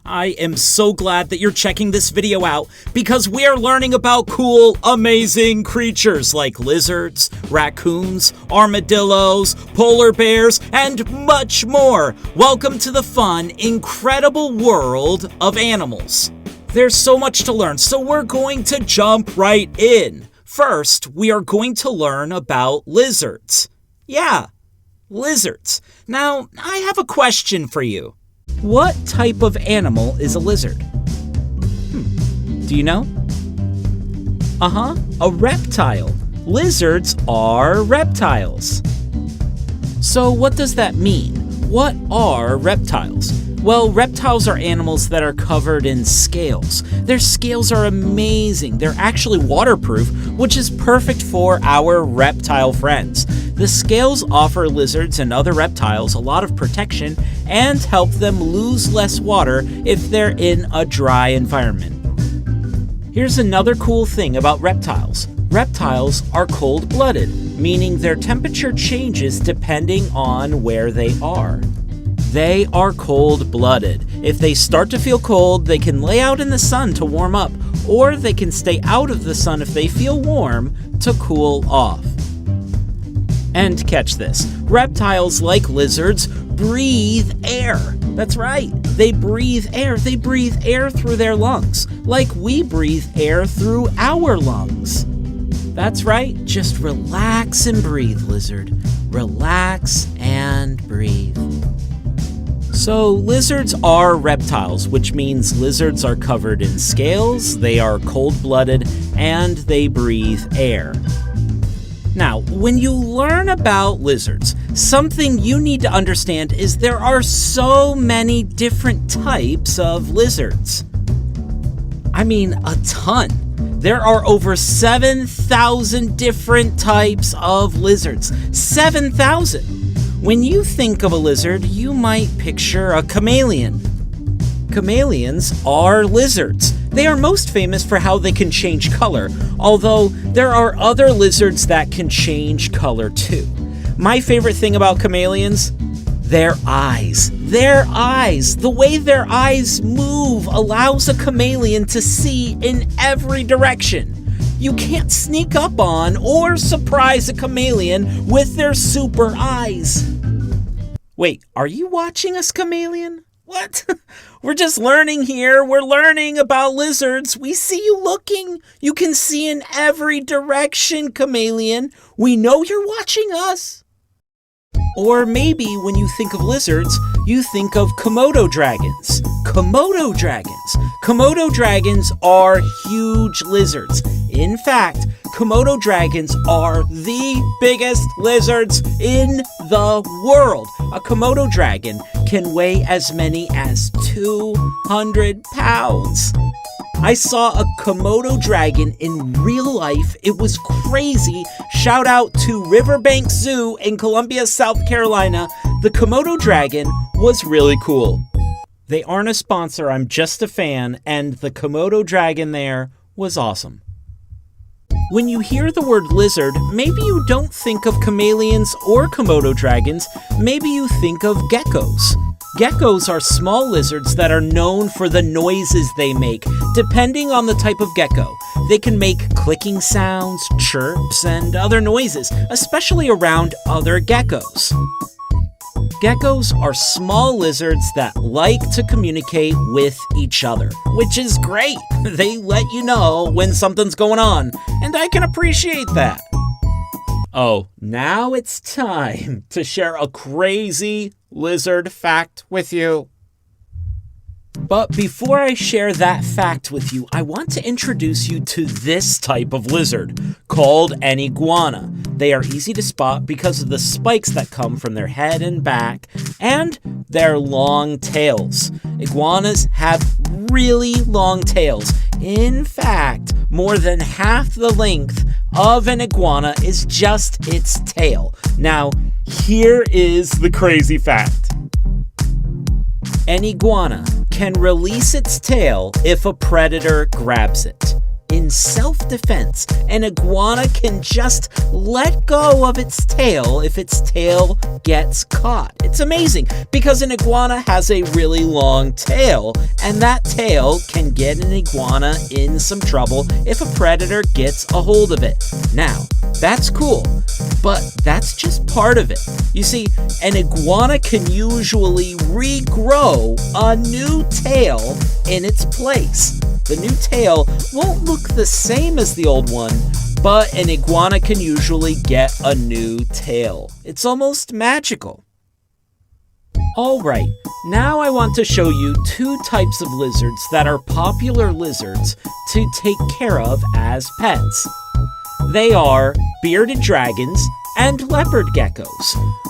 I am so glad that you're checking this video out because we are learning about cool, amazing creatures like lizards, raccoons, armadillos, polar bears, and much more. Welcome to the fun, incredible world of animals. There's so much to learn, so we're going to jump right in. First, we are going to learn about lizards. Yeah, lizards. Now, I have a question for you. What type of animal is a lizard? Do you know? A reptile. Lizards are reptiles. So what does that mean? What are reptiles? Well, reptiles are animals that are covered in scales. Their scales are amazing. They're actually waterproof, which is perfect for our reptile friends. The scales offer lizards and other reptiles a lot of protection and help them lose less water if they're in a dry environment. Here's another cool thing about reptiles. Reptiles are cold-blooded, meaning their temperature changes depending on where they are. They are cold-blooded. If they start to feel cold, they can lay out in the sun to warm up, or they can stay out of the sun if they feel warm to cool off. And catch this, reptiles like lizards breathe air. That's right, they breathe air. They breathe air through their lungs, like we breathe air through our lungs. That's right, just relax and breathe, lizard. Relax and breathe. So lizards are reptiles, which means lizards are covered in scales, they are cold-blooded, and they breathe air. Now, when you learn about lizards, something you need to understand is there are so many different types of lizards. I mean, a ton. There are over 7,000 different types of lizards. 7,000! When you think of a lizard, you might picture a chameleon. Chameleons are lizards. They are most famous for how they can change color, although there are other lizards that can change color too. My favorite thing about chameleons? Their eyes. Their eyes. The way their eyes move allows a chameleon to see in every direction. You can't sneak up on or surprise a chameleon with their super eyes. Wait, are you watching us, chameleon? What? We're just learning here. We're learning about lizards. We see you looking. You can see in every direction, chameleon. We know you're watching us. Or maybe when you think of lizards, you think of Komodo dragons. Komodo dragons. Komodo dragons are huge lizards. In fact, Komodo dragons are the biggest lizards in the world. A Komodo dragon can weigh as many as 200 pounds. I saw a Komodo dragon in real life. It was crazy. Shout out to Riverbank Zoo in Columbia, South Carolina. The Komodo dragon was really cool. They aren't a sponsor, I'm just a fan, and the Komodo dragon there was awesome. When you hear the word lizard, maybe you don't think of chameleons or Komodo dragons, maybe you think of geckos. Geckos are small lizards that are known for the noises they make, depending on the type of gecko. They can make clicking sounds, chirps, and other noises, especially around other geckos. Geckos are small lizards that like to communicate with each other, which is great. They let you know when something's going on, and I can appreciate that. Oh, now it's time to share a crazy lizard fact with you. But before I share that fact with you, I want to introduce you to this type of lizard called an iguana. They are easy to spot because of the spikes that come from their head and back and their long tails. Iguanas have really long tails. In fact, more than half the length of an iguana is just its tail. Now, here is the crazy fact. An iguana can release its tail if a predator grabs it. In self-defense, an iguana can just let go of its tail if its tail gets caught. It's amazing because an iguana has a really long tail, and that tail can get an iguana in some trouble if a predator gets a hold of it. Now, that's cool, but that's just part of it. You see, an iguana can usually regrow a new tail in its place. The new tail won't look the same as the old one, but an iguana can usually get a new tail. It's almost magical. Alright, now I want to show you two types of lizards that are popular lizards to take care of as pets. They are bearded dragons and leopard geckos.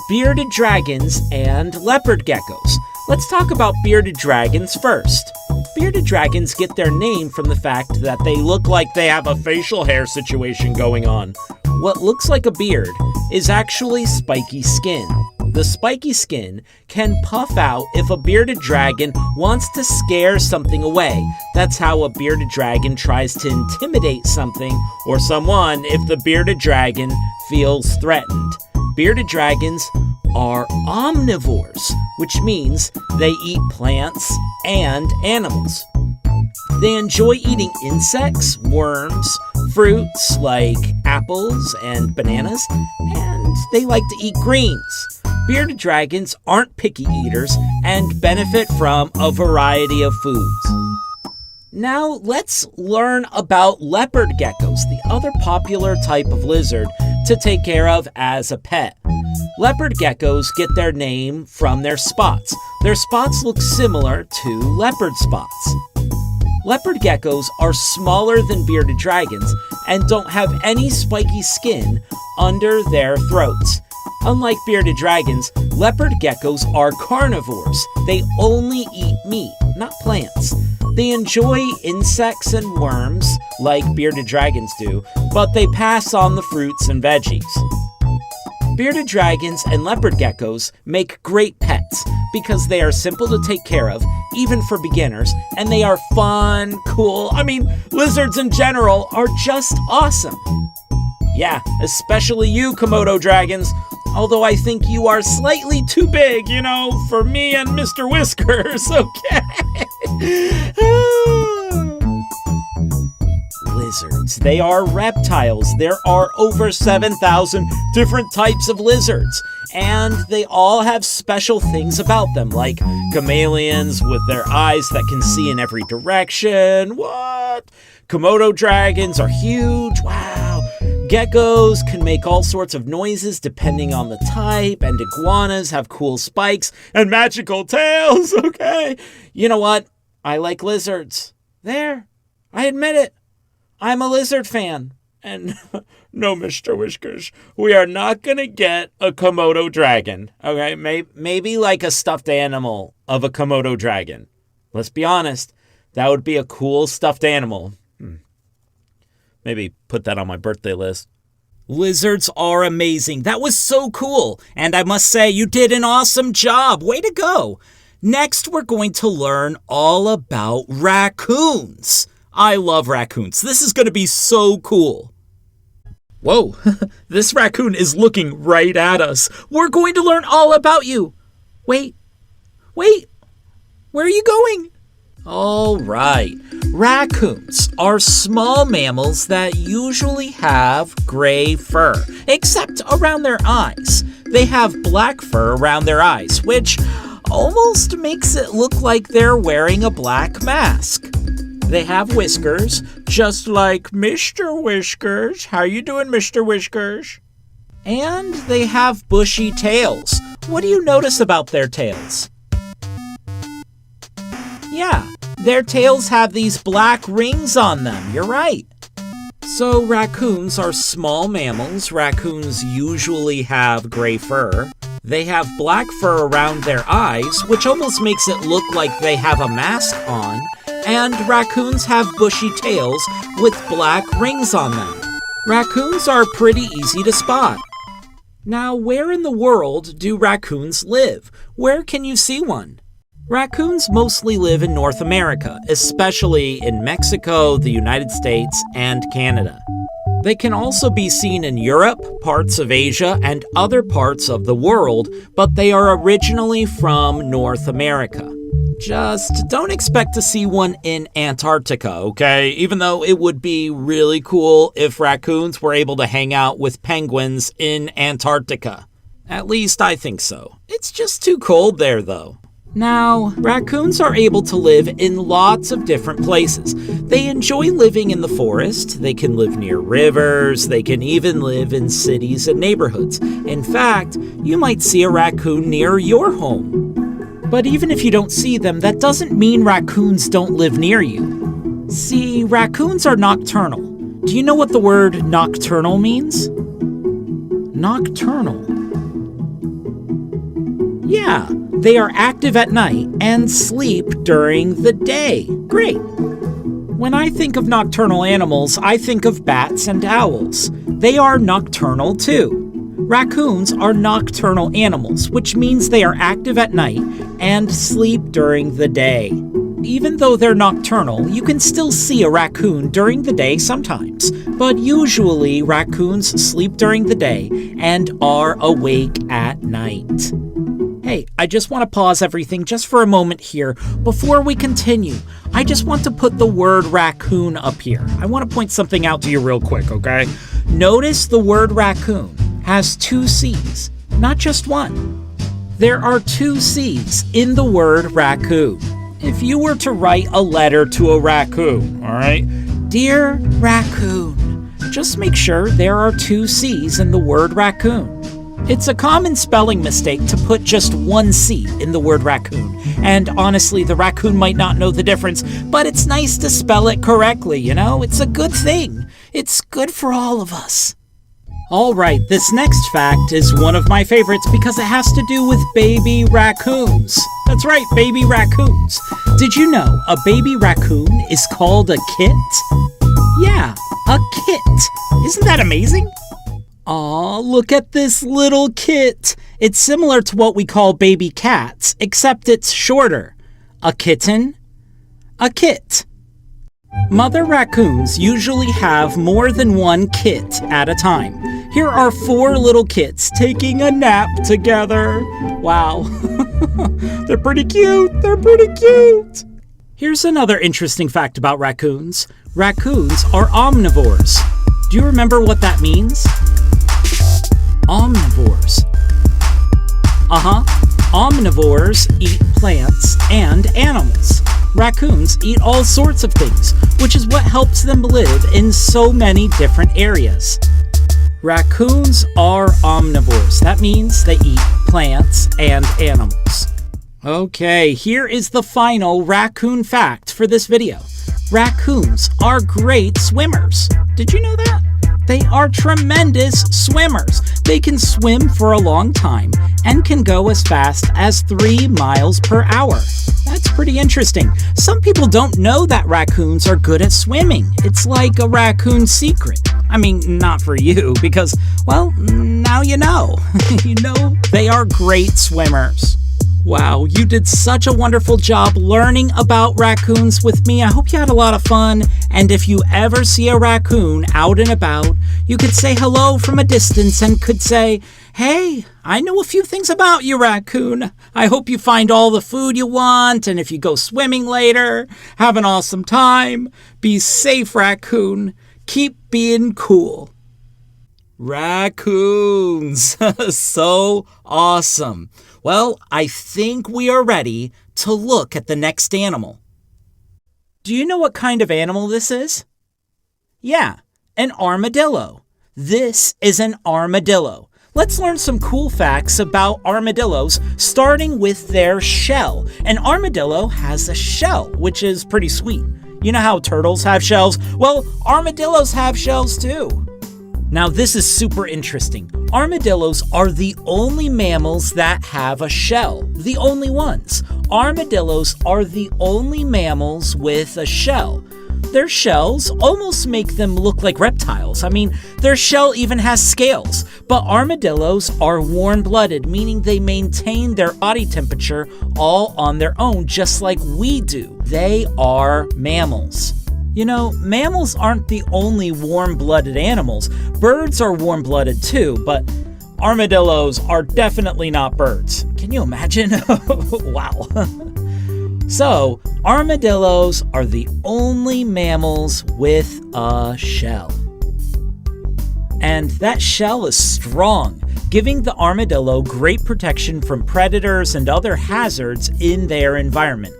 Bearded dragons and leopard geckos. Let's talk about bearded dragons first. Bearded dragons get their name from the fact that they look like they have a facial hair situation going on. What looks like a beard is actually spiky skin. The spiky skin can puff out if a bearded dragon wants to scare something away. That's how a bearded dragon tries to intimidate something or someone if the bearded dragon feels threatened. Bearded dragons are omnivores, which means they eat plants and animals. They enjoy eating insects, worms, fruits like apples and bananas, and they like to eat greens. Bearded dragons aren't picky eaters and benefit from a variety of foods. Now let's learn about leopard geckos, the other popular type of lizard to take care of as a pet. Leopard geckos get their name from their spots. Their spots look similar to leopard spots. Leopard geckos are smaller than bearded dragons and don't have any spiky skin under their throats. Unlike bearded dragons, leopard geckos are carnivores. They only eat meat, not plants. They enjoy insects and worms like bearded dragons do, but they pass on the fruits and veggies. Bearded dragons and leopard geckos make great pets because they are simple to take care of, even for beginners, and they are fun, cool. Lizards in general are just awesome. Yeah, especially you, Komodo dragons. Although I think you are slightly too big, for me and Mr. Whiskers, okay? Lizards, they are reptiles. There are over 7,000 different types of lizards, and they all have special things about them, like chameleons with their eyes that can see in every direction. What? Komodo dragons are huge. Wow. Geckos can make all sorts of noises depending on the type, and iguanas have cool spikes and magical tails, okay? You know what? I like lizards. There. I admit it. I'm a lizard fan. And no, Mr. Whiskers, we are not going to get a Komodo dragon, okay? Maybe like a stuffed animal of a Komodo dragon. Let's be honest. That would be a cool stuffed animal. Maybe put that on my birthday list. Lizards are amazing. That was so cool. And I must say, you did an awesome job. Way to go. Next, we're going to learn all about raccoons. I love raccoons. This is going to be so cool. Whoa, this raccoon is looking right at us. We're going to learn all about you. Wait, where are you going? All right. Raccoons are small mammals that usually have gray fur, except around their eyes. They have black fur around their eyes, which almost makes it look like they're wearing a black mask. They have whiskers, just like Mr. Whiskers. How you doing, Mr. Whiskers? And they have bushy tails. What do you notice about their tails? Yeah, their tails have these black rings on them. You're right. So raccoons are small mammals. Raccoons usually have gray fur. They have black fur around their eyes, which almost makes it look like they have a mask on. And raccoons have bushy tails with black rings on them. Raccoons are pretty easy to spot. Now, where in the world do raccoons live? Where can you see one? Raccoons mostly live in North America, especially in Mexico, the United States, and Canada. They can also be seen in Europe, parts of Asia, and other parts of the world, but they are originally from North America. Just don't expect to see one in Antarctica, okay? Even though it would be really cool if raccoons were able to hang out with penguins in Antarctica. At least I think so. It's just too cold there, though. Now, raccoons are able to live in lots of different places. They enjoy living in the forest, they can live near rivers, they can even live in cities and neighborhoods. In fact, you might see a raccoon near your home. But even if you don't see them, that doesn't mean raccoons don't live near you. See, raccoons are nocturnal. Do you know what the word nocturnal means? Nocturnal. Yeah, they are active at night and sleep during the day. Great. When I think of nocturnal animals, I think of bats and owls. They are nocturnal too. Raccoons are nocturnal animals, which means they are active at night and sleep during the day. Even though they're nocturnal, you can still see a raccoon during the day sometimes. But usually, raccoons sleep during the day and are awake at night. Hey, I just want to pause everything just for a moment here. Before we continue, I just want to put the word raccoon up here. I want to point something out to you real quick, okay? Notice the word raccoon has two C's, not just one. There are two C's in the word raccoon. If you were to write a letter to a raccoon, all right? Dear raccoon, just make sure there are two C's in the word raccoon. It's a common spelling mistake to put just one C in the word raccoon. And honestly, the raccoon might not know the difference, but it's nice to spell it correctly, you know? It's a good thing. It's good for all of us. All right, this next fact is one of my favorites because it has to do with baby raccoons. That's right, baby raccoons. Did you know a baby raccoon is called a kit? Yeah, a kit. Isn't that amazing? Aw, look at this little kit. It's similar to what we call baby cats, except it's shorter. A kitten, a kit. Mother raccoons usually have more than one kit at a time. Here are 4 little kits taking a nap together. Wow. They're pretty cute. They're pretty cute. Here's another interesting fact about raccoons. Raccoons are omnivores. Do you remember what that means? Omnivores. Omnivores eat plants and animals. Raccoons eat all sorts of things, which is what helps them live in so many different areas. Raccoons are omnivores. That means they eat plants and animals. Okay, here is the final raccoon fact for this video. Raccoons are great swimmers. Did you know that? They are tremendous swimmers. They can swim for a long time and can go as fast as 3 miles per hour. That's pretty interesting. Some people don't know that raccoons are good at swimming. It's like a raccoon secret. I mean, not for you, because, well, now you know. You know, they are great swimmers. Wow, you did such a wonderful job learning about raccoons with me. I hope you had a lot of fun. And if you ever see a raccoon out and about, you could say hello from a distance and could say, "Hey, I know a few things about you, raccoon. I hope you find all the food you want. And if you go swimming later, have an awesome time. Be safe, raccoon. Keep being cool." Raccoons. So awesome. Well, I think we are ready to look at the next animal. Do you know what kind of animal this is? Yeah, an armadillo. This is an armadillo. Let's learn some cool facts about armadillos, starting with their shell. An armadillo has a shell, which is pretty sweet. You know how turtles have shells? Well, armadillos have shells too. Now, this is super interesting. Armadillos are the only mammals that have a shell. The only ones. Armadillos are the only mammals with a shell. Their shells almost make them look like reptiles. I mean, their shell even has scales. But armadillos are warm-blooded, meaning they maintain their body temperature all on their own, just like we do. They are mammals. You know, mammals aren't the only warm-blooded animals. Birds are warm-blooded too, but armadillos are definitely not birds. Can you imagine? Wow. So, armadillos are the only mammals with a shell. And that shell is strong, giving the armadillo great protection from predators and other hazards in their environment.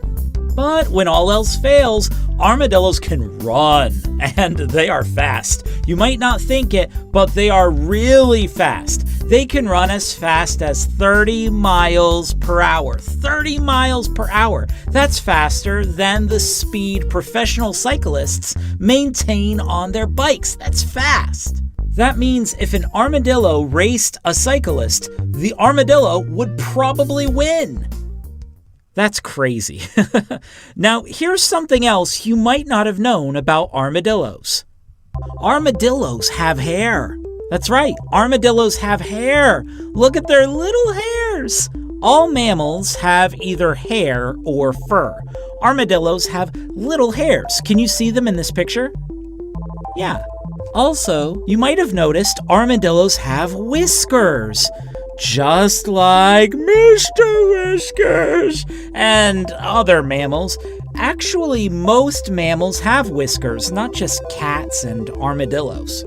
But when all else fails, armadillos can run, and they are fast. You might not think it, but they are really fast. They can run as fast as 30 miles per hour. 30 miles per hour. That's faster than the speed professional cyclists maintain on their bikes. That's fast. That means if an armadillo raced a cyclist, the armadillo would probably win. That's crazy. Now, here's something else you might not have known about armadillos. Armadillos have hair. That's right, armadillos have hair. Look at their little hairs. All mammals have either hair or fur. Armadillos have little hairs. Can you see them in this picture? Yeah. Also, you might have noticed armadillos have whiskers. Just like Mr. Whiskers and other mammals. Actually, most mammals have whiskers, not just cats and armadillos.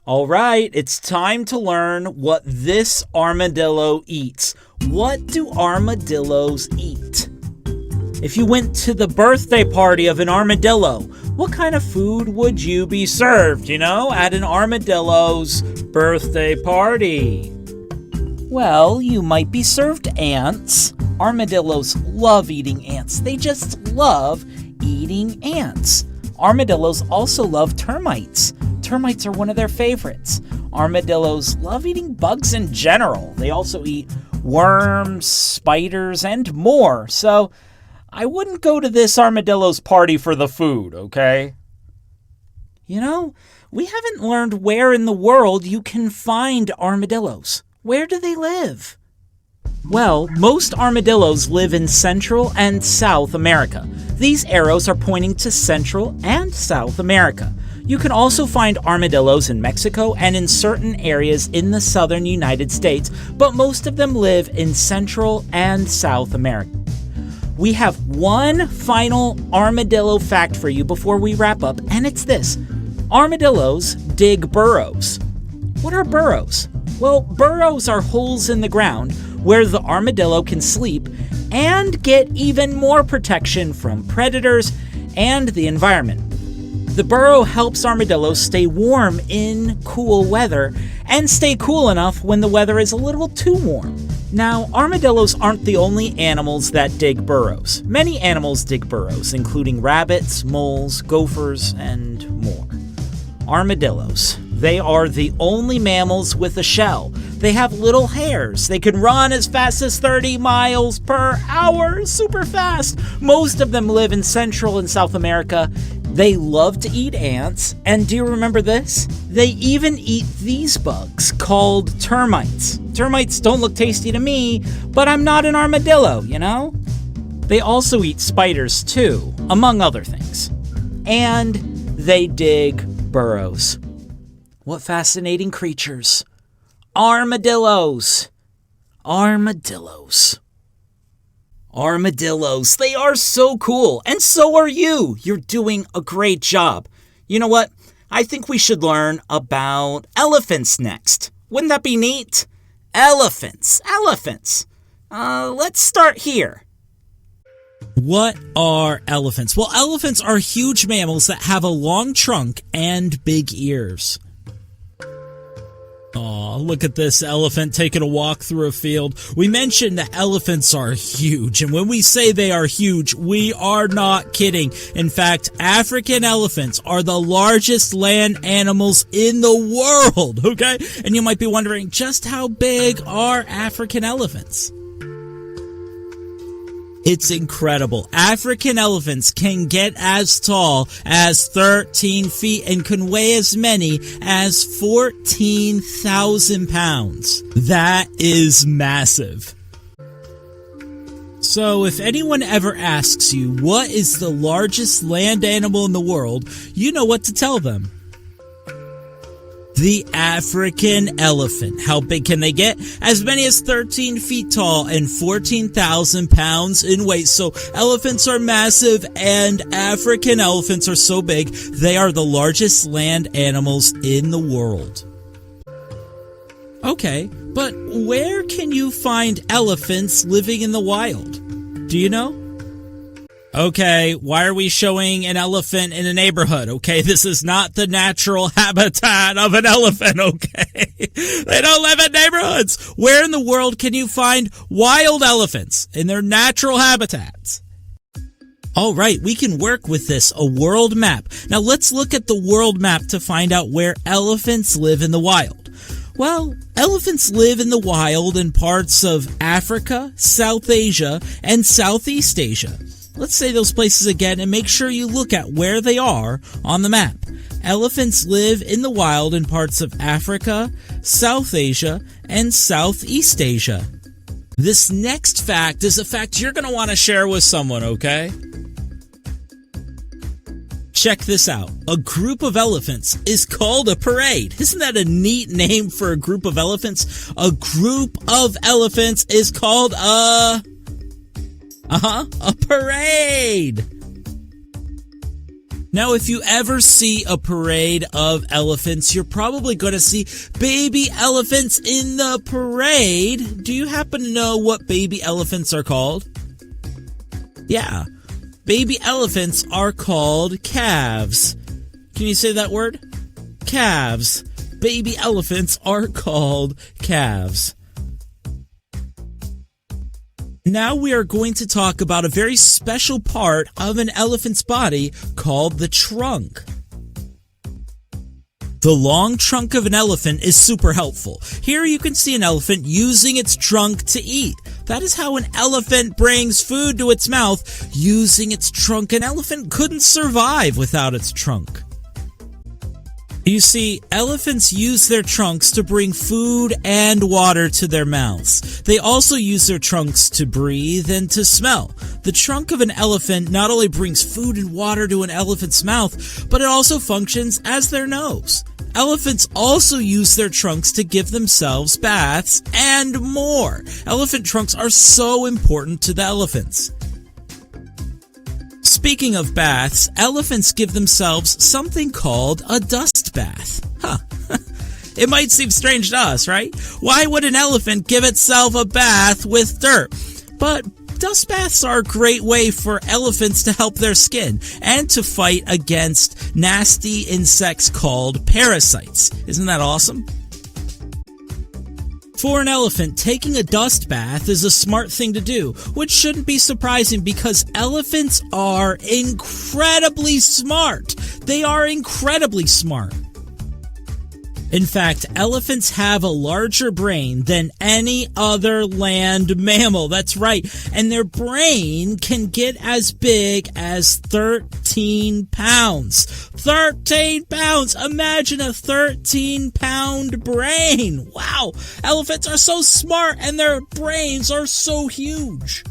All right, it's time to learn what this armadillo eats. What do armadillos eat? If you went to the birthday party of an armadillo, what kind of food would you be served, at an armadillo's birthday party? Well, you might be served ants. Armadillos love eating ants. They just love eating ants. Armadillos also love termites. Termites are one of their favorites. Armadillos love eating bugs in general. They also eat worms, spiders, and more. So I wouldn't go to this armadillo's party for the food, okay? We haven't learned where in the world you can find armadillos. Where do they live? Well, most armadillos live in Central and South America. These arrows are pointing to Central and South America. You can also find armadillos in Mexico and in certain areas in the southern United States, but most of them live in Central and South America. We have one final armadillo fact for you before we wrap up, and it's this. Armadillos dig burrows. What are burrows? Well, burrows are holes in the ground where the armadillo can sleep and get even more protection from predators and the environment. The burrow helps armadillos stay warm in cool weather and stay cool enough when the weather is a little too warm. Now, armadillos aren't the only animals that dig burrows. Many animals dig burrows, including rabbits, moles, gophers, and more. Armadillos. They are the only mammals with a shell. They have little hairs. They can run as fast as 30 miles per hour. Super fast. Most of them live in Central and South America. They love to eat ants. And do you remember this? They even eat these bugs called termites. Termites don't look tasty to me, but I'm not an armadillo, They also eat spiders too, among other things. And they dig burrows. What fascinating creatures. Armadillos. Armadillos. Armadillos. They are so cool. And so are you. You're doing a great job. You know what? I think we should learn about elephants next. Wouldn't that be neat? Elephants. Let's start here. What are elephants? Well, elephants are huge mammals that have a long trunk and big ears. Aw, look at this elephant taking a walk through a field. We mentioned that elephants are huge, and when we say they are huge, we are not kidding. In fact, African elephants are the largest land animals in the world, okay? And you might be wondering, just how big are African elephants? It's incredible. African elephants can get as tall as 13 feet and can weigh as many as 14,000 pounds. That is massive. So if anyone ever asks you what is the largest land animal in the world, you know what to tell them. The African elephant. How big can they get? As many as 13 feet tall and 14,000 pounds in weight. So elephants are massive and African elephants are so big, they are the largest land animals in the world. Okay, but where can you find elephants living in the wild? Do you know? Okay, why are we showing an elephant in a neighborhood? Okay, this is not the natural habitat of an elephant, okay? They don't live in neighborhoods. Where in the world can you find wild elephants in their natural habitats? All right, we can work with this, a world map. Now let's look at the world map to find out where elephants live in the wild. Well, elephants live in the wild in parts of Africa, South Asia, and Southeast Asia. Let's say those places again and make sure you look at where they are on the map. Elephants live in the wild in parts of Africa, South Asia, and Southeast Asia. This next fact is a fact you're going to want to share with someone, okay? Check this out. A group of elephants is called a parade. Isn't that a neat name for a group of elephants? A group of elephants is called a parade. Now, if you ever see a parade of elephants, you're probably going to see baby elephants in the parade. Do you happen to know what baby elephants are called? Yeah, baby elephants are called calves. Can you say that word? Calves. Baby elephants are called calves. Now we are going to talk about a very special part of an elephant's body called the trunk. The long trunk of an elephant is super helpful. Here you can see an elephant using its trunk to eat. That is how an elephant brings food to its mouth, using its trunk. An elephant couldn't survive without its trunk. You see, elephants use their trunks to bring food and water to their mouths. They also use their trunks to breathe and to smell. The trunk of an elephant not only brings food and water to an elephant's mouth, but it also functions as their nose. Elephants also use their trunks to give themselves baths and more. Elephant trunks are so important to the elephants. Speaking of baths, elephants give themselves something called a dust bath. It might seem strange to us, right? Why would an elephant give itself a bath with dirt? But dust baths are a great way for elephants to help their skin and to fight against nasty insects called parasites. Isn't that awesome? For an elephant, taking a dust bath is a smart thing to do, which shouldn't be surprising because elephants are incredibly smart. They are incredibly smart. In fact, elephants have a larger brain than any other land mammal. That's right. And their brain can get as big as 13 pounds. 13 pounds! Imagine a 13-pound brain! Wow! Elephants are so smart and their brains are so huge.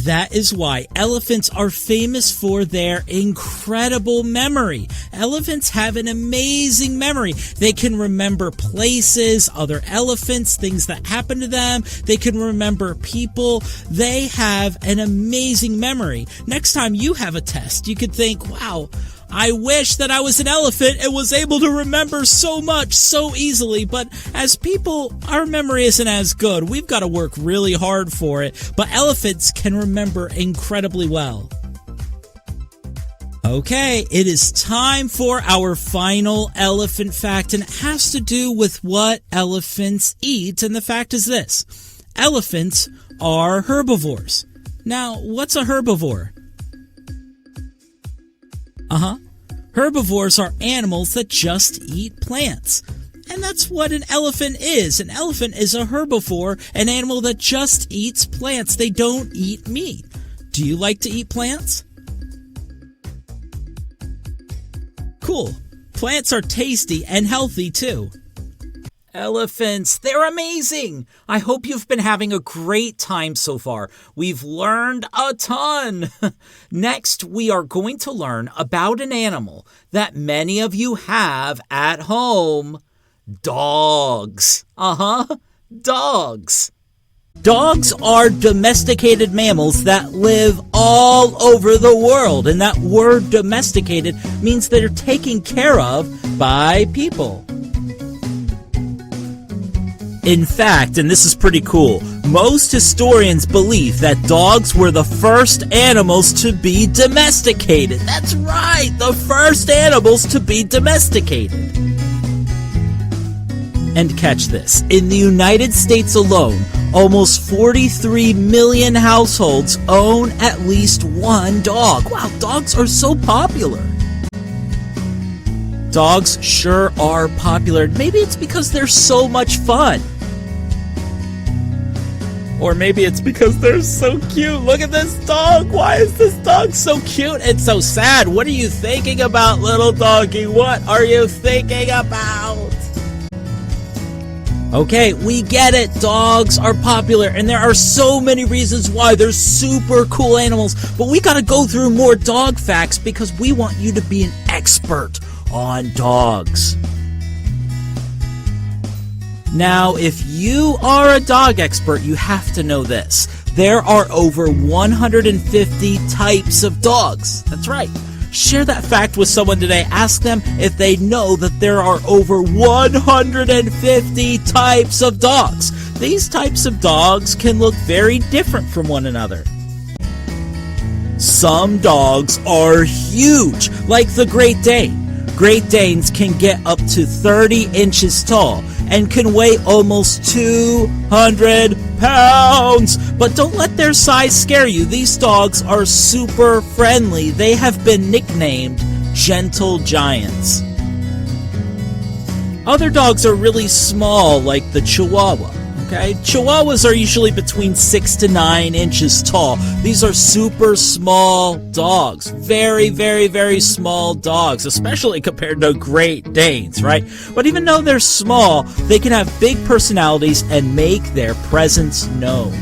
That is why elephants are famous for their incredible memory. Elephants have an amazing memory. They can remember places, other elephants, things that happened to them. They can remember people. They have an amazing memory. Next time you have a test, you could think, wow, I wish that I was an elephant and was able to remember so much so easily, but as people, our memory isn't as good. We've got to work really hard for it, but elephants can remember incredibly well. Okay, it is time for our final elephant fact, and it has to do with what elephants eat, and the fact is this. Elephants are herbivores. Now, what's a herbivore? Herbivores are animals that just eat plants. And that's what an elephant is. An elephant is a herbivore, an animal that just eats plants. They don't eat meat. Do you like to eat plants? Cool. Plants are tasty and healthy too. Elephants, they're amazing! I hope you've been having a great time so far. We've learned a ton! Next, we are going to learn about an animal that many of you have at home. Dogs. Dogs. Dogs are domesticated mammals that live all over the world, and that word domesticated means they're taken care of by people. In fact, and this is pretty cool, most historians believe that dogs were the first animals to be domesticated. That's right, the first animals to be domesticated. And catch this, in the United States alone, almost 43 million households own at least one dog. Wow, dogs are so popular. Dogs sure are popular. Maybe it's because they're so much fun. Or maybe it's because they're so cute. Look at this dog. Why is this dog so cute and so sad? What are you thinking about, little doggy? What are you thinking about? Okay, we get it. Dogs are popular, and there are so many reasons why they're super cool animals. But we gotta go through more dog facts because we want you to be an expert on dogs. Now, if you are a dog expert, you have to know this. There are over 150 types of dogs. That's right. Share that fact with someone today. Ask them if they know that there are over 150 types of dogs. These types of dogs can look very different from one another. Some dogs are huge, like the Great Dane. Great Danes can get up to 30 inches tall and can weigh almost 200 pounds. But don't let their size scare you. These dogs are super friendly. They have been nicknamed gentle giants. Other dogs are really small, like the Chihuahua. Okay? Chihuahuas are usually between 6 to 9 inches tall. These are super small dogs. Very, very, very small dogs, especially compared to Great Danes, right? But even though they're small, they can have big personalities and make their presence known.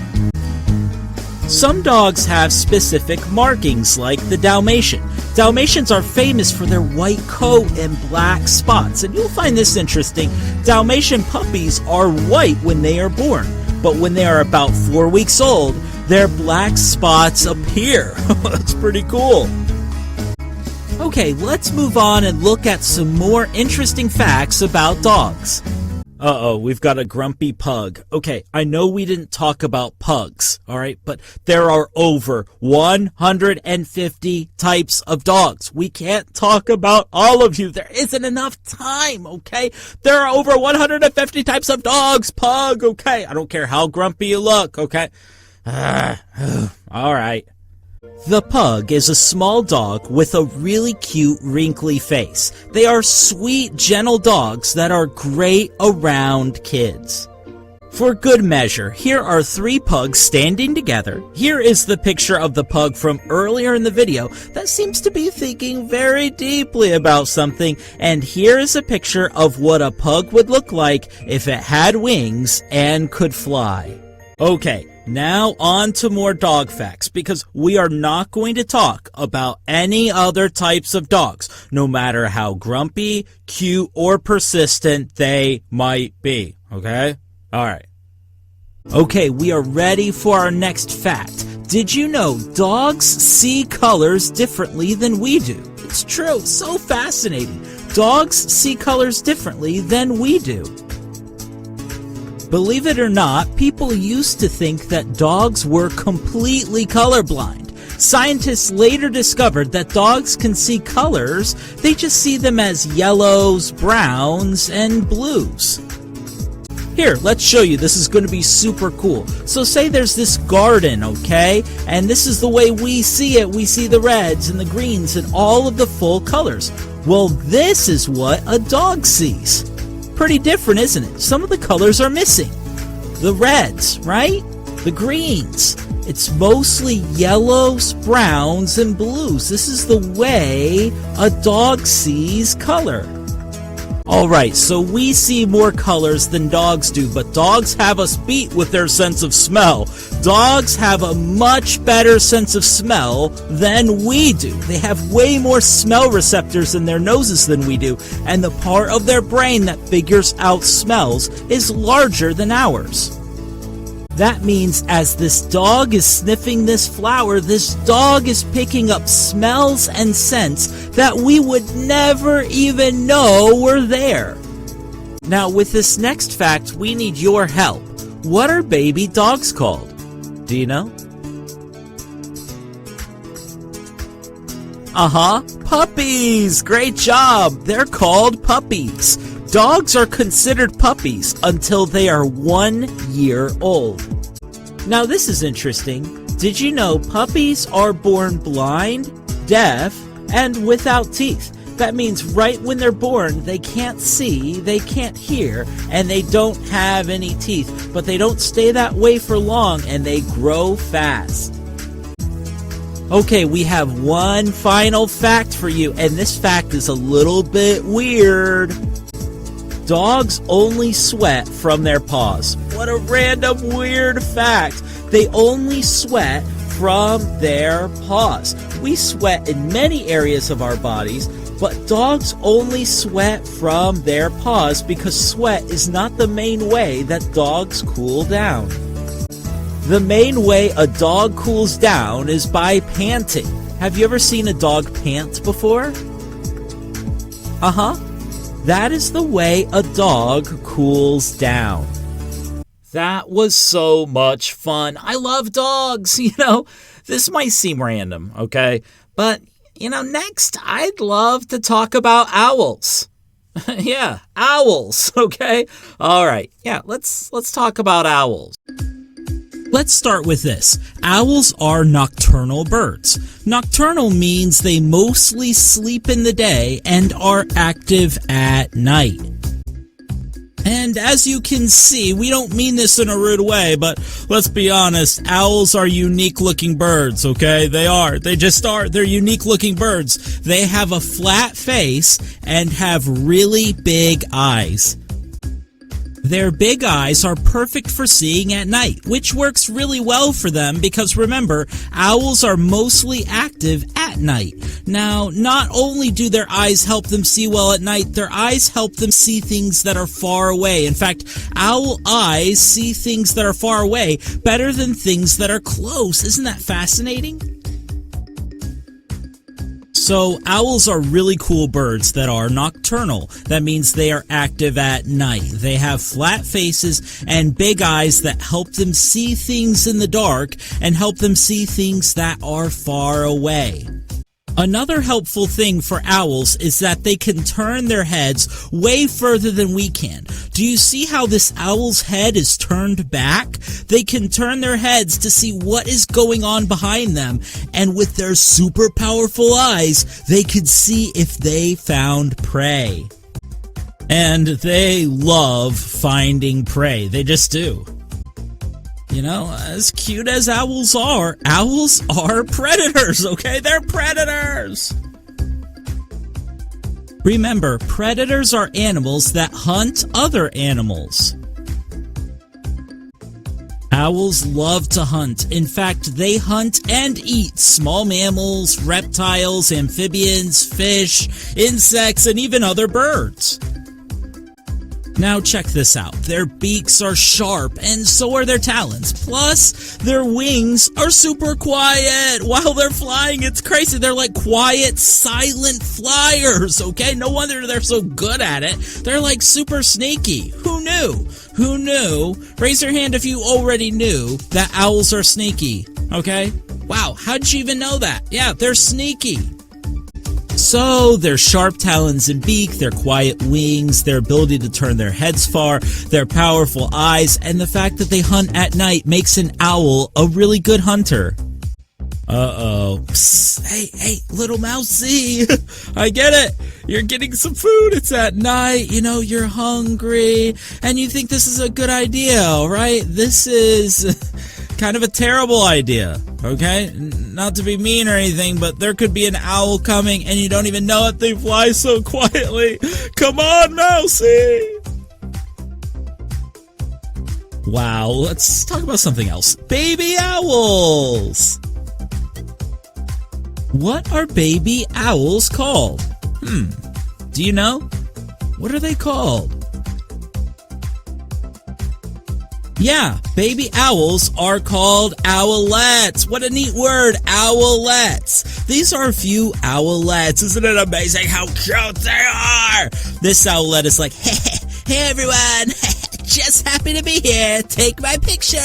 Some dogs have specific markings, like the Dalmatian. Dalmatians are famous for their white coat and black spots, and you'll find this interesting. Dalmatian puppies are white when they are born, but when they are about 4 weeks old, their black spots appear. That's pretty cool. Okay, let's move on and look at some more interesting facts about dogs. Uh-oh, we've got a grumpy pug. Okay, I know we didn't talk about pugs, alright? But there are over 150 types of dogs. We can't talk about all of you. There isn't enough time, okay? There are over 150 types of dogs, pug, okay? I don't care how grumpy you look, okay? Alright. The pug is a small dog with a really cute, wrinkly face. They are sweet, gentle dogs that are great around kids. For good measure, here are 3 pugs standing together. Here is the picture of the pug from earlier in the video that seems to be thinking very deeply about something. And here is a picture of what a pug would look like if it had wings and could fly. Okay. Now on to more dog facts, because we are not going to talk about any other types of dogs, no matter how grumpy, cute, or persistent they might be, okay? Alright. Okay, we are ready for our next fact. Did you know dogs see colors differently than we do? It's true, so fascinating. Dogs see colors differently than we do. Believe it or not, people used to think that dogs were completely colorblind. Scientists later discovered that dogs can see colors, they just see them as yellows, browns, and blues. Here, let's show you. This is going to be super cool. So say there's this garden, okay? And this is the way we see it. We see the reds and the greens and all of the full colors. Well, this is what a dog sees. Pretty different, isn't it? Some of the colors are missing. The reds, right? The greens. It's mostly yellows, browns, and blues. This is the way a dog sees color. Alright, so we see more colors than dogs do, but dogs have us beat with their sense of smell. Dogs have a much better sense of smell than we do. They have way more smell receptors in their noses than we do, and the part of their brain that figures out smells is larger than ours. That means as this dog is sniffing this flower, this dog is picking up smells and scents that we would never even know were there. Now, with this next fact, we need your help. What are baby dogs called? Do you know? Puppies! Great job! They're called puppies. Dogs are considered puppies until they are 1 year old. Now this is interesting. Did you know puppies are born blind, deaf, and without teeth? That means right when they're born, they can't see, they can't hear, and they don't have any teeth. But they don't stay that way for long, and they grow fast. Okay, we have one final fact for you, and this fact is a little bit weird. Dogs only sweat from their paws. What a random weird fact. They only sweat from their paws. We sweat in many areas of our bodies, but dogs only sweat from their paws because sweat is not the main way that dogs cool down. The main way a dog cools down is by panting. Have you ever seen a dog pant before? That is the way a dog cools down. That was so much fun. I love dogs. This might seem random, okay? But, next I'd love to talk about owls. Yeah, owls, okay? All right, yeah, let's talk about owls. Let's start with this. Owls are nocturnal birds. Nocturnal means they mostly sleep in the day and are active at night. And as you can see, we don't mean this in a rude way, but let's be honest, owls are unique looking birds, okay? They are. They just are. They're unique looking birds. They have a flat face and have really big eyes. Their big eyes are perfect for seeing at night, which works really well for them because remember, owls are mostly active at night. Now, not only do their eyes help them see well at night, their eyes help them see things that are far away. In fact, owl eyes see things that are far away better than things that are close. Isn't that fascinating? So, owls are really cool birds that are nocturnal. That means they are active at night. They have flat faces and big eyes that help them see things in the dark and help them see things that are far away. Another helpful thing for owls is that they can turn their heads way further than we can. Do you see how this owl's head is turned back? They can turn their heads to see what is going on behind them, and with their super powerful eyes, they can see if they found prey. And they love finding prey. They just do. As cute as owls are predators, okay? They're predators! Remember, predators are animals that hunt other animals. Owls love to hunt. In fact, they hunt and eat small mammals, reptiles, amphibians, fish, insects, and even other birds. Now check this out. Their beaks are sharp, and so are their talons. Plus, their wings are super quiet while they're flying. It's crazy. They're like quiet, silent flyers, okay? No wonder they're so good at it. They're like super sneaky. Who knew? Who knew? Raise your hand if you already knew that owls are sneaky, okay? Wow, how'd you even know that? Yeah, they're sneaky. So, their sharp talons and beak, their quiet wings, their ability to turn their heads far, their powerful eyes, and the fact that they hunt at night makes an owl a really good hunter. Uh-oh. Psst, hey, little mousey. I get it. You're getting some food, it's at night, you're hungry, and you think this is a good idea, right? This is kind of a terrible idea, okay? Not to be mean or anything, but there could be an owl coming and you don't even know it. They fly so quietly. Come on, Mousy! Wow, let's talk about something else. Baby owls! What are baby owls called? Do you know? What are they called? Yeah, baby owls are called owlets. What a neat word, owlets. These are a few owlets. Isn't it amazing how cute they are? This owlet is like, hey everyone, just happy to be here. Take my picture.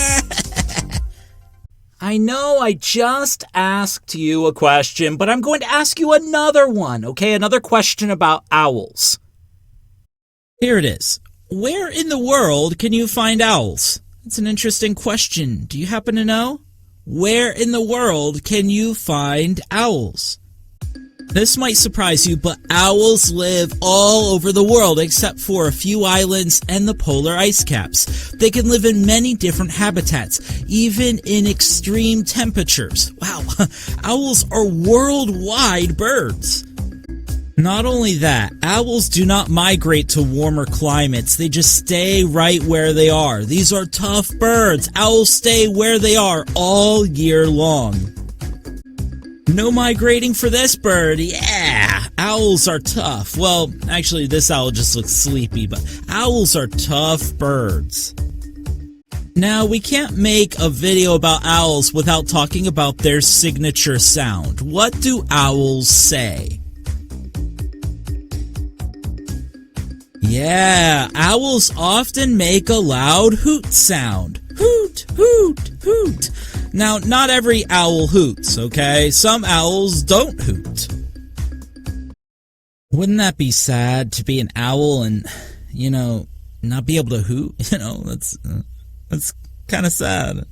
I know I just asked you a question, but I'm going to ask you another one, okay? Another question about owls. Here it is. Where in the world can you find owls? That's an interesting question. Do you happen to know? Where in the world can you find owls? This might surprise you, but owls live all over the world except for a few islands and the polar ice caps. They can live in many different habitats, even in extreme temperatures. Wow, owls are worldwide birds. Not only that, owls do not migrate to warmer climates. They just stay right where they are. These are tough birds. Owls stay where they are all year long. No migrating for this bird. Yeah, owls are tough. Well, actually, this owl just looks sleepy, but owls are tough birds. Now, we can't make a video about owls without talking about their signature sound. What do owls say? Yeah, owls often make a loud hoot sound. Hoot, hoot, hoot. Now, not every owl hoots, okay? Some owls don't hoot. Wouldn't that be sad to be an owl and, not be able to hoot? That's kind of sad,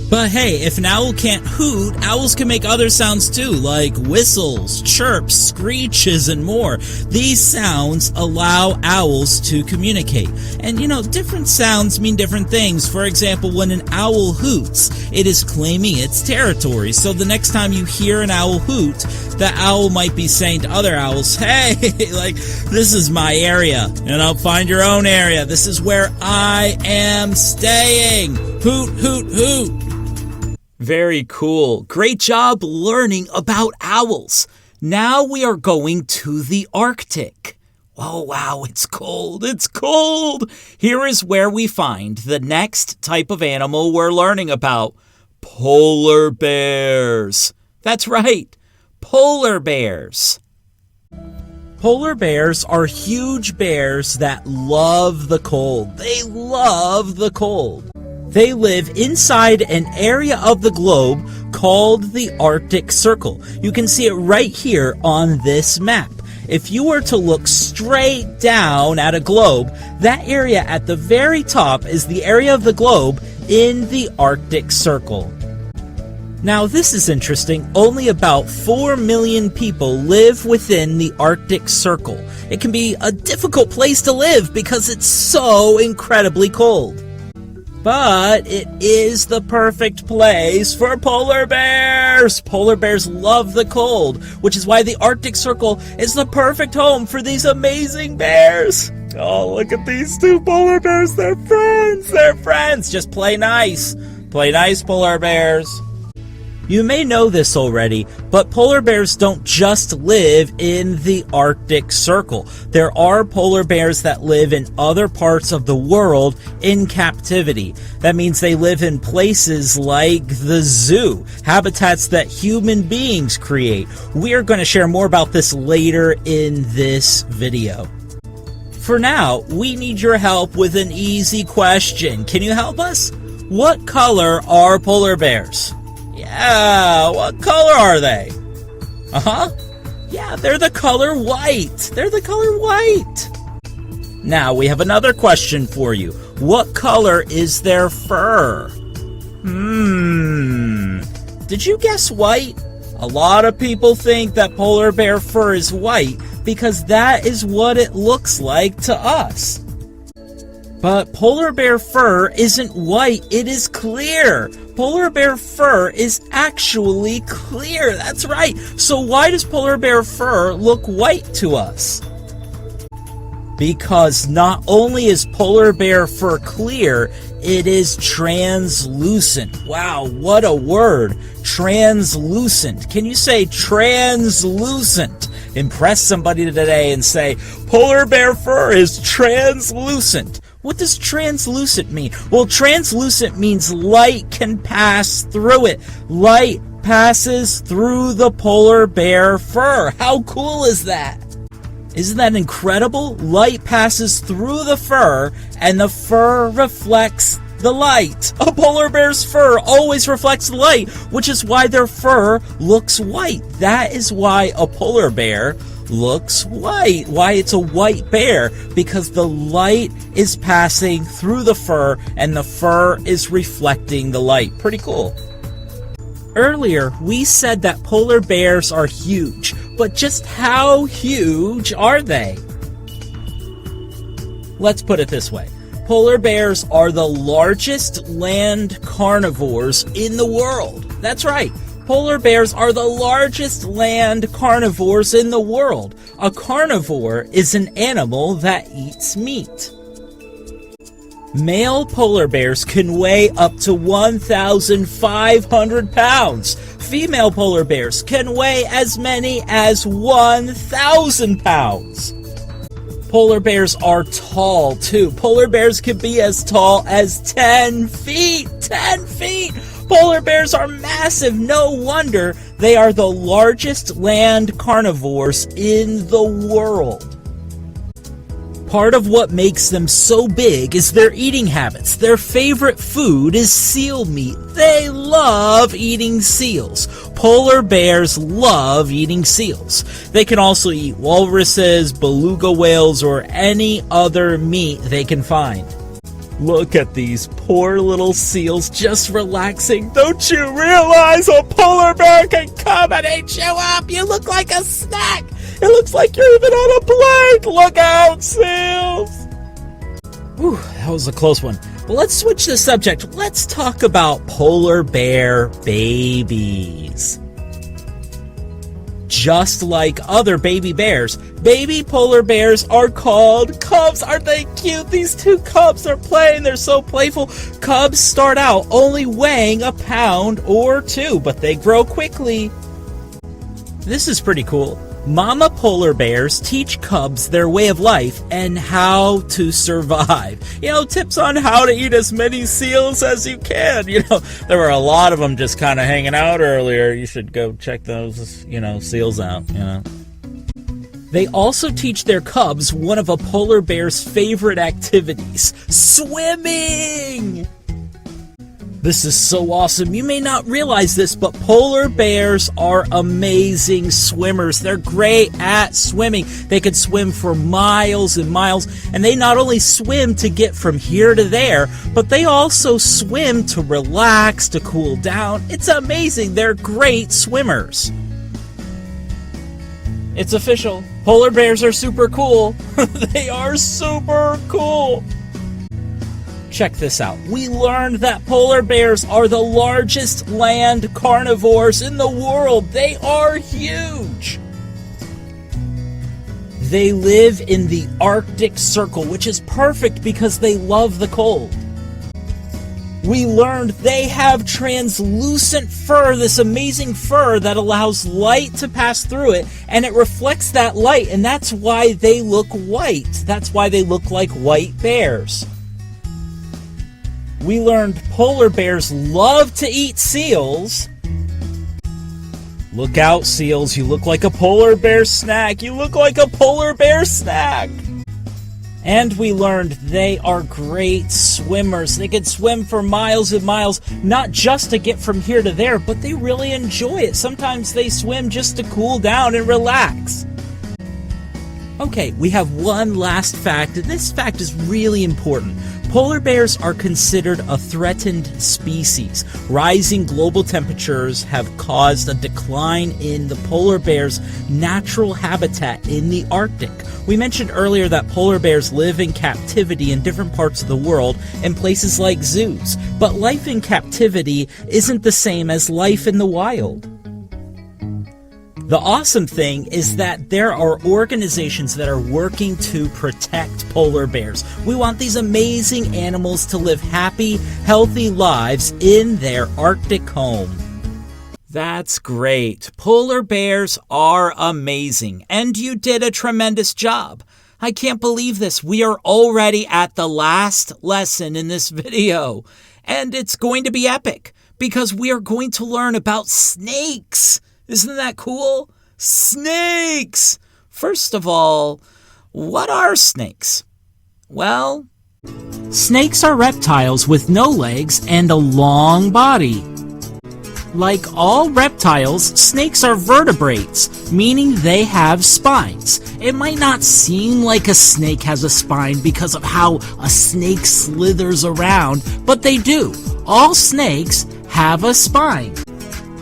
But hey, if an owl can't hoot, owls can make other sounds too, like whistles, chirps, screeches, and more. These sounds allow owls to communicate. And different sounds mean different things. For example, when an owl hoots, it is claiming its territory. So the next time you hear an owl hoot, the owl might be saying to other owls, hey, this is my area, find your own area. This is where I am staying. Hoot, hoot, hoot. Very cool. Great job learning about owls. Now we are going to the Arctic. Oh, wow, it's cold. It's cold. Here is where we find the next type of animal we're learning about. Polar bears. That's right. Polar bears. Polar bears are huge bears that love the cold. They love the cold. They live inside an area of the globe called the Arctic Circle. You can see it right here on this map. If you were to look straight down at a globe, that area at the very top is the area of the globe in the Arctic Circle. Now, this is interesting. Only about 4 million people live within the Arctic Circle. It can be a difficult place to live because it's so incredibly cold. But it is the perfect place for polar bears. Polar bears love the cold, which is why the Arctic Circle is the perfect home for these amazing bears. Oh, look at these two polar bears. They're friends. They're friends. Just play nice. Play nice, polar bears. You may know this already, but polar bears don't just live in the Arctic Circle. There are polar bears that live in other parts of the world in captivity. That means they live in places like the zoo, habitats that human beings create. We are going to share more about this later in this video. For now, we need your help with an easy question. Can you help us? What color are polar bears? Yeah, what color are they? Yeah, they're the color white. They're the color white. Now, we have another question for you. What color is their fur? Did you guess white? A lot of people think that polar bear fur is white because that is what it looks like to us. But polar bear fur isn't white, it is clear. Polar bear fur is actually clear, that's right. So why does polar bear fur look white to us? Because not only is polar bear fur clear, it is translucent. Wow, what a word. Translucent. Can you say translucent? Impress somebody today and say, polar bear fur is translucent. What does translucent mean? Well, translucent means light can pass through it. Light passes through the polar bear fur. How cool is that? Isn't that incredible? Light passes through the fur, and the fur reflects the light. A polar bear's fur always reflects light, which is why their fur looks white. That is why a polar bear looks white. Why it's a white bear, because the light is passing through the fur, and the fur is reflecting the light. Pretty cool. Earlier, we said that polar bears are huge, but just how huge are they? Let's put it this way. Polar bears are the largest land carnivores in the world. That's right. Polar bears are the largest land carnivores in the world. A carnivore is an animal that eats meat. Male polar bears can weigh up to 1,500 pounds. Female polar bears can weigh as many as 1,000 pounds. Polar bears are tall, too. Polar bears can be as tall as 10 feet. 10 feet! Polar bears are massive. No wonder they are the largest land carnivores in the world. Part of what makes them so big is their eating habits. Their favorite food is seal meat. They love eating seals. Polar bears love eating seals. They can also eat walruses, beluga whales, or any other meat they can find. Look at these poor little seals just relaxing. Don't you realize a polar bear can come and eat you up? You look like a snack. It looks like you're even on a plate. Look out, seals. Whew, that was a close one. But let's switch the subject. Let's talk about polar bear babies. Just like other baby bears, baby polar bears are called cubs. Aren't they cute? These two cubs are playing. They're so playful. Cubs start out only weighing a pound or two, but they grow quickly. This is pretty cool. Mama polar bears teach cubs their way of life and how to survive. Tips on how to eat as many seals as you can. There were a lot of them just kind of hanging out earlier. You should go check those, seals out, They also teach their cubs one of a polar bear's favorite activities, swimming! This is so awesome. You may not realize this, but polar bears are amazing swimmers. They're great at swimming. They can swim for miles and miles, and they not only swim to get from here to there, but they also swim to relax, to cool down. It's amazing. They're great swimmers. It's official. Polar bears are super cool. They are super cool. Check this out. We learned that polar bears are the largest land carnivores in the world. They are huge. They live in the Arctic Circle, which is perfect because they love the cold. We learned they have translucent fur, this amazing fur that allows light to pass through it, and it reflects that light, and that's why they look white. That's why they look like white bears. We learned polar bears love to eat seals. Look out, seals. You look like a polar bear snack. You look like a polar bear snack. And we learned they are great swimmers. They can swim for miles and miles, not just to get from here to there, but they really enjoy it. Sometimes they swim just to cool down and relax. Okay, we have one last fact, and this fact is really important. Polar bears are considered a threatened species. Rising global temperatures have caused a decline in the polar bear's natural habitat in the Arctic. We mentioned earlier that polar bears live in captivity in different parts of the world in places like zoos, but life in captivity isn't the same as life in the wild. The awesome thing is that there are organizations that are working to protect polar bears. We want these amazing animals to live happy, healthy lives in their Arctic home. That's great. Polar bears are amazing, and you did a tremendous job. I can't believe this. We are already at the last lesson in this video, and it's going to be epic because we are going to learn about snakes. Isn't that cool? Snakes! First of all, what are snakes? Well, snakes are reptiles with no legs and a long body. Like all reptiles, snakes are vertebrates, meaning they have spines. It might not seem like a snake has a spine because of how a snake slithers around, but they do. All snakes have a spine.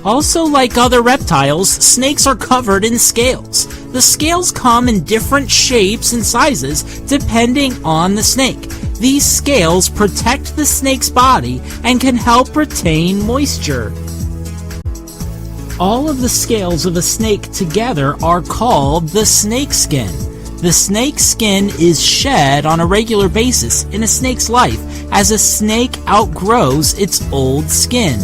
Also, like other reptiles, snakes are covered in scales. The scales come in different shapes and sizes depending on the snake. These scales protect the snake's body and can help retain moisture. All of the scales of a snake together are called the snake skin. The snake skin is shed on a regular basis in a snake's life as a snake outgrows its old skin.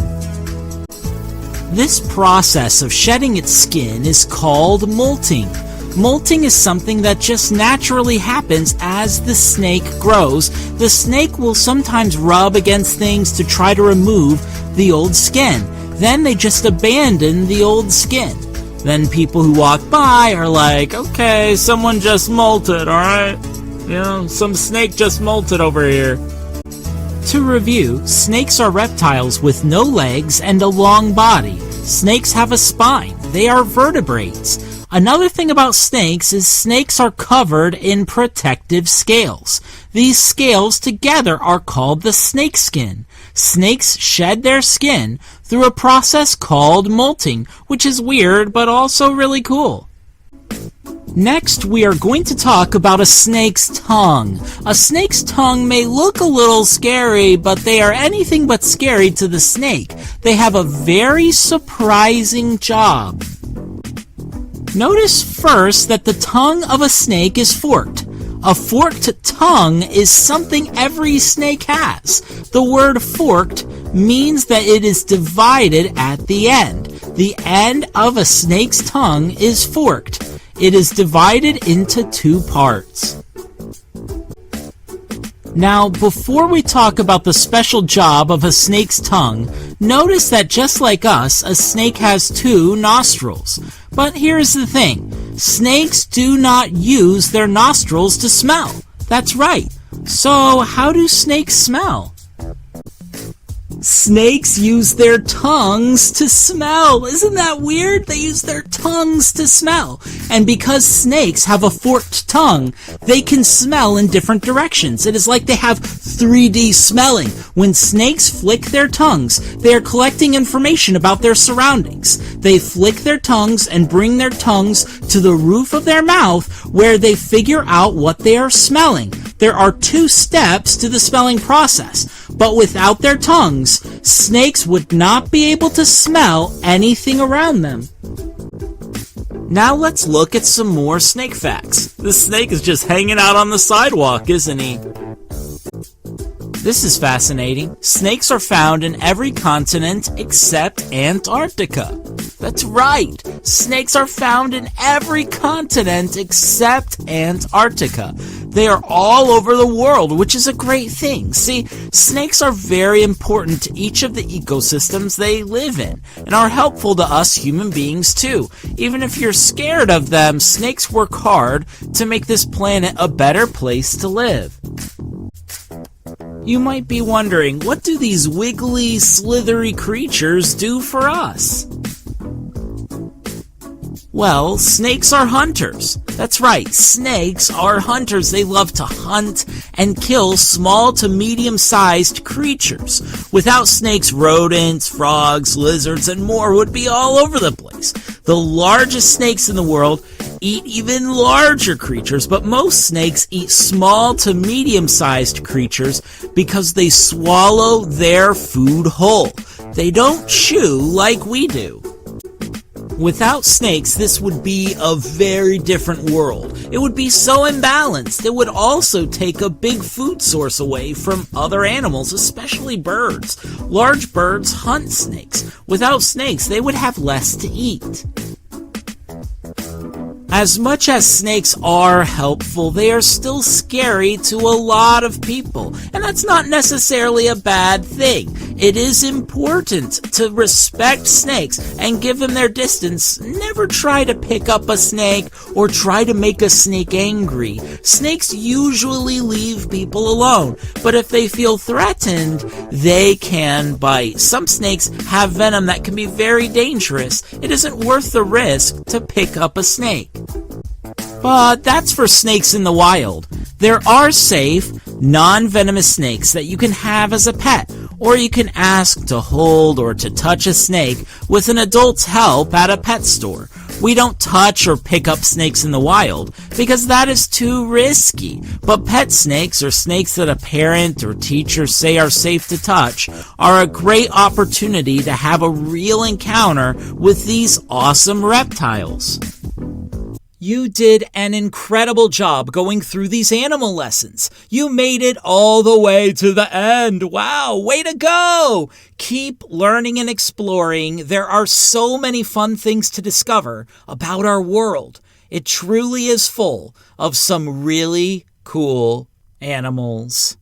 This process of shedding its skin is called molting. Molting is something that just naturally happens as the snake grows. The snake will sometimes rub against things to try to remove the old skin. Then they just abandon the old skin. Then people who walk by are like, okay, someone just molted, alright? You know, some snake just molted over here. To review, snakes are reptiles with no legs and a long body. Snakes have a spine. They are vertebrates. Another thing about snakes is snakes are covered in protective scales. These scales together are called the snake skin. Snakes shed their skin through a process called molting, which is weird but also really cool. Next, we are going to talk about a snake's tongue. A snake's tongue may look a little scary, but they are anything but scary to the snake. They have a very surprising job. Notice first that the tongue of a snake is forked. A forked tongue is something every snake has. The word forked means that it is divided at the end. The end of a snake's tongue is forked. It is divided into two parts. Now, before we talk about the special job of a snake's tongue, notice that just like us, a snake has two nostrils. But here's the thing. Snakes do not use their nostrils to smell. That's right. So, how do snakes smell? Snakes use their tongues to smell. Isn't that weird? They use their tongues to smell. And because snakes have a forked tongue, they can smell in different directions. It is like they have 3D smelling. When snakes flick their tongues, they are collecting information about their surroundings. They flick their tongues and bring their tongues to the roof of their mouth where they figure out what they are smelling. There are 2 steps to the smelling process, but without their tongues, snakes would not be able to smell anything around them. Now let's look at some more snake facts. This snake is just hanging out on the sidewalk, isn't he? This is fascinating. Snakes are found in every continent except Antarctica. That's right. Snakes are found in every continent except Antarctica. They are all over the world, which is a great thing. See, snakes are very important to each of the ecosystems they live in, and are helpful to us human beings too. Even if you're scared of them, snakes work hard to make this planet a better place to live. You might be wondering, what do these wiggly, slithery creatures do for us? Well, snakes are hunters. That's right, snakes are hunters. They love to hunt and kill small to medium-sized creatures. Without snakes, rodents, frogs, lizards, and more would be all over the place. The largest snakes in the world eat even larger creatures, but most snakes eat small to medium-sized creatures because they swallow their food whole. They don't chew like we do. Without snakes, this would be a very different world. It would be so imbalanced. It would also take a big food source away from other animals, especially birds. Large birds hunt snakes. Without snakes, they would have less to eat. As much as snakes are helpful, they are still scary to a lot of people, and that's not necessarily a bad thing. It is important to respect snakes and give them their distance. Never try to pick up a snake or try to make a snake angry. Snakes usually leave people alone, but if they feel threatened, they can bite. Some snakes have venom that can be very dangerous. It isn't worth the risk to pick up a snake. But that's for snakes in the wild. There are safe, non-venomous snakes that you can have as a pet, or you can ask to hold or to touch a snake with an adult's help at a pet store. We don't touch or pick up snakes in the wild because that is too risky. But pet snakes, or snakes that a parent or teacher say are safe to touch, are a great opportunity to have a real encounter with these awesome reptiles. You did an incredible job going through these animal lessons. You made it all the way to the end. Wow, way to go! Keep learning and exploring. There are so many fun things to discover about our world. It truly is full of some really cool animals.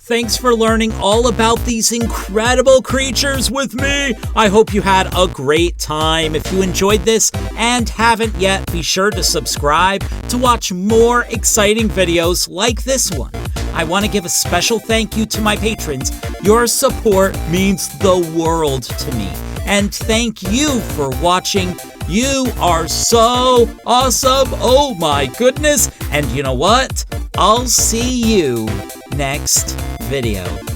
Thanks for learning all about these incredible creatures with me. I hope you had a great time. If you enjoyed this and haven't yet, be sure to subscribe to watch more exciting videos like this one. I want to give a special thank you to my patrons. Your support means the world to me. And thank you for watching. You are so awesome. Oh my goodness. And you know what? I'll see you next video.